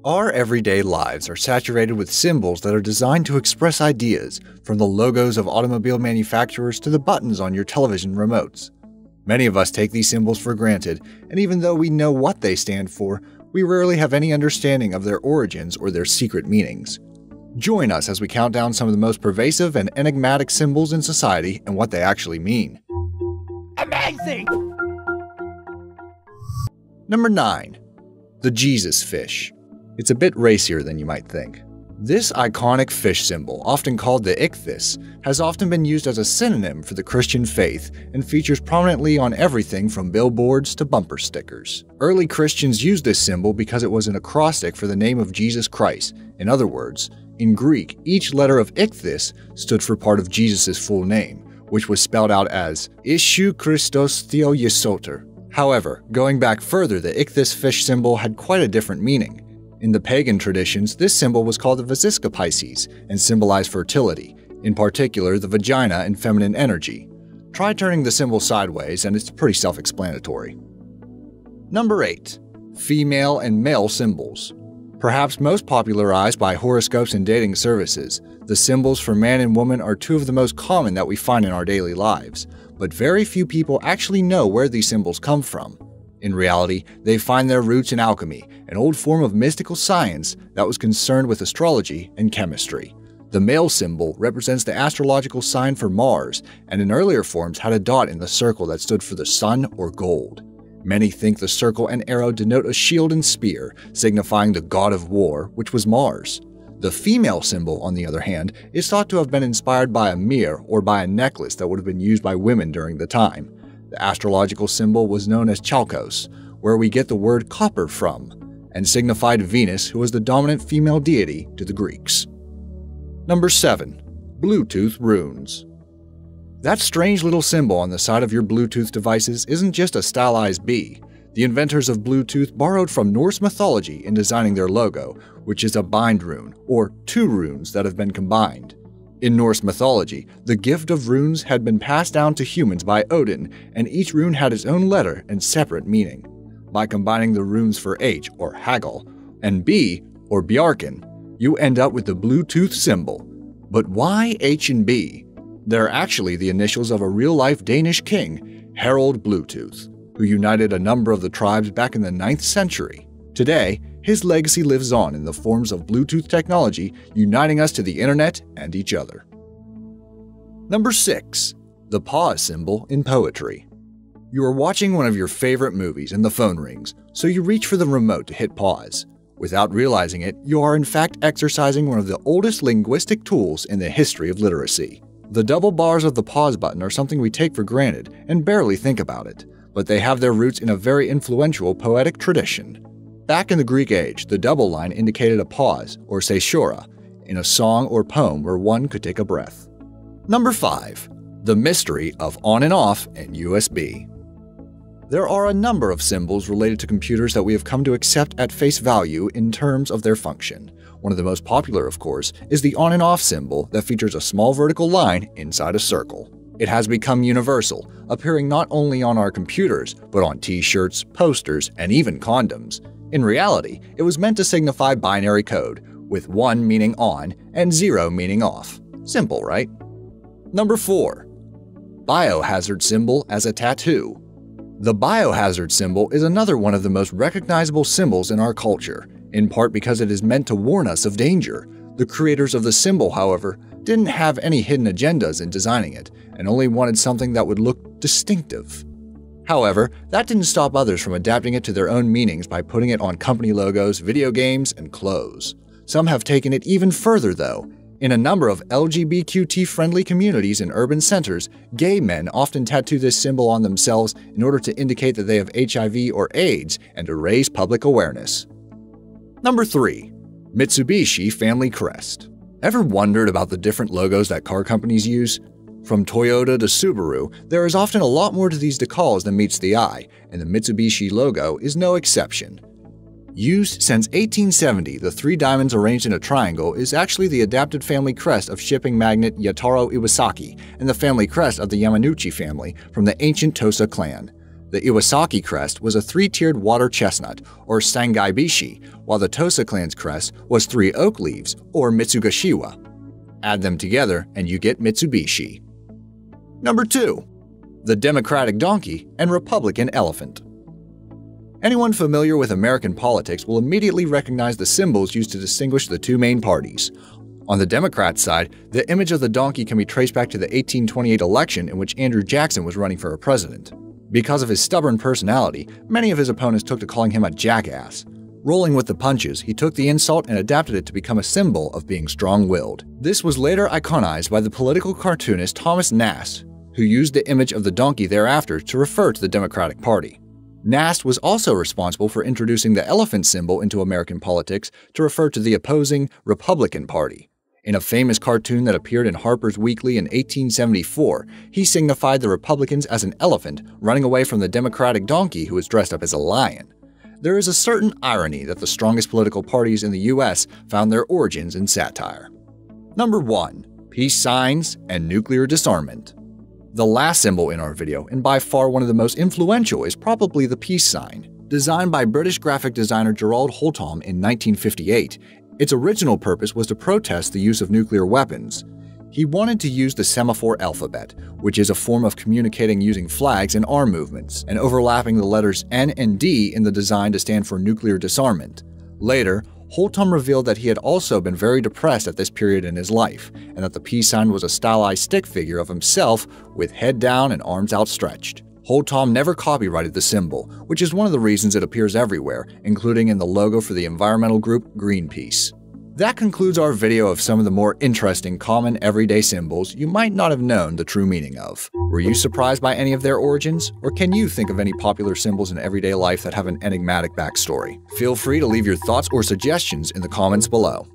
Our everyday lives are saturated with symbols that are designed to express ideas, from the logos of automobile manufacturers to the buttons on your television remotes. Many of us take these symbols for granted, and even though we know what they stand for, we rarely have any understanding of their origins or their secret meanings. Join us as we count down some of the most pervasive and enigmatic symbols in society and what they actually mean. Amazing! Number 9. The Jesus fish. It's a bit racier than you might think. This iconic fish symbol, often called the ichthys, has often been used as a synonym for the Christian faith and features prominently on everything from billboards to bumper stickers. Early Christians used this symbol because it was an acrostic for the name of Jesus Christ. In other words, in Greek, each letter of ichthys stood for part of Jesus' full name, which was spelled out as Ishu Christos Theo Yesoter. However, going back further, the ichthys fish symbol had quite a different meaning. In the pagan traditions, this symbol was called the Vesica Pisces and symbolized fertility, in particular the vagina and feminine energy. Try turning the symbol sideways and it's pretty self-explanatory. Number 8. Female and male symbols. Perhaps most popularized by horoscopes and dating services, the symbols for man and woman are two of the most common that we find in our daily lives, but very few people actually know where these symbols come from. In reality, they find their roots in alchemy, an old form of mystical science that was concerned with astrology and chemistry. The male symbol represents the astrological sign for Mars, and in earlier forms had a dot in the circle that stood for the sun or gold. Many think the circle and arrow denote a shield and spear, signifying the god of war, which was Mars. The female symbol, on the other hand, is thought to have been inspired by a mirror or by a necklace that would have been used by women during the time. The astrological symbol was known as chalkos, where we get the word copper from, and signified Venus, who was the dominant female deity to the Greeks. Number 7. Bluetooth runes. That strange little symbol on the side of your Bluetooth devices isn't just a stylized bee. The inventors of Bluetooth borrowed from Norse mythology in designing their logo, which is a bind rune, or two runes that have been combined. In Norse mythology, the gift of runes had been passed down to humans by Odin, and each rune had its own letter and separate meaning. By combining the runes for H, or Hagel, and B, or Bjarken, you end up with the Bluetooth symbol. But why H and B? They're actually the initials of a real-life Danish king, Harald Bluetooth, who united a number of the tribes back in the 9th century. Today, his legacy lives on in the forms of Bluetooth technology, uniting us to the internet and each other. Number 6. The pause symbol in poetry. You are watching one of your favorite movies and the phone rings, so you reach for the remote to hit pause. Without realizing it, you are in fact exercising one of the oldest linguistic tools in the history of literacy. The double bars of the pause button are something we take for granted and barely think about it, but they have their roots in a very influential poetic tradition. Back in the Greek age, the double line indicated a pause, or caesura, in a song or poem where one could take a breath. Number 5. The mystery of on and off and USB. There are a number of symbols related to computers that we have come to accept at face value in terms of their function. One of the most popular, of course, is the on and off symbol that features a small vertical line inside a circle. It has become universal, appearing not only on our computers, but on t-shirts, posters, and even condoms. In reality, it was meant to signify binary code, with 1 meaning on and 0 meaning off. Simple, right? Number 4. Biohazard symbol as a tattoo. The biohazard symbol is another one of the most recognizable symbols in our culture, in part because it is meant to warn us of danger. The creators of the symbol, however, didn't have any hidden agendas in designing it, and only wanted something that would look distinctive. However, that didn't stop others from adapting it to their own meanings by putting it on company logos, video games, and clothes. Some have taken it even further, though. In a number of LGBTQ-friendly communities in urban centers, gay men often tattoo this symbol on themselves in order to indicate that they have HIV or AIDS and to raise public awareness. Number 3. Mitsubishi Family Crest. Ever wondered about the different logos that car companies use? From Toyota to Subaru, there is often a lot more to these decals than meets the eye, and the Mitsubishi logo is no exception. Used since 1870, the 3 diamonds arranged in a triangle is actually the adapted family crest of shipping magnate Yataro Iwasaki and the family crest of the Yamanouchi family from the ancient Tosa clan. The Iwasaki crest was a 3-tiered water chestnut, or Sangaibishi, while the Tosa clan's crest was 3 oak leaves, or Mitsugashiwa. Add them together and you get Mitsubishi. Number 2. The Democratic donkey and Republican elephant. Anyone familiar with American politics will immediately recognize the symbols used to distinguish the two main parties. On the Democrat side, the image of the donkey can be traced back to the 1828 election in which Andrew Jackson was running for president. Because of his stubborn personality, many of his opponents took to calling him a jackass. Rolling with the punches, he took the insult and adapted it to become a symbol of being strong-willed. This was later iconized by the political cartoonist Thomas Nast, who used the image of the donkey thereafter to refer to the Democratic Party. Nast was also responsible for introducing the elephant symbol into American politics to refer to the opposing Republican Party. In a famous cartoon that appeared in Harper's Weekly in 1874, he signified the Republicans as an elephant running away from the Democratic donkey who was dressed up as a lion. There is a certain irony that the strongest political parties in the US found their origins in satire. Number 1. Peace signs and nuclear disarmament. The last symbol in our video, and by far one of the most influential, is probably the peace sign. Designed by British graphic designer Gerald Holtom in 1958, its original purpose was to protest the use of nuclear weapons. He wanted to use the semaphore alphabet, which is a form of communicating using flags and arm movements, and overlapping the letters N and D in the design to stand for nuclear disarmament. Later, Holtom revealed that he had also been very depressed at this period in his life, and that the peace sign was a stylized stick figure of himself with head down and arms outstretched. Holtom never copyrighted the symbol, which is one of the reasons it appears everywhere, including in the logo for the environmental group Greenpeace. That concludes our video of some of the more interesting common everyday symbols you might not have known the true meaning of. Were you surprised by any of their origins? Or can you think of any popular symbols in everyday life that have an enigmatic backstory? Feel free to leave your thoughts or suggestions in the comments below.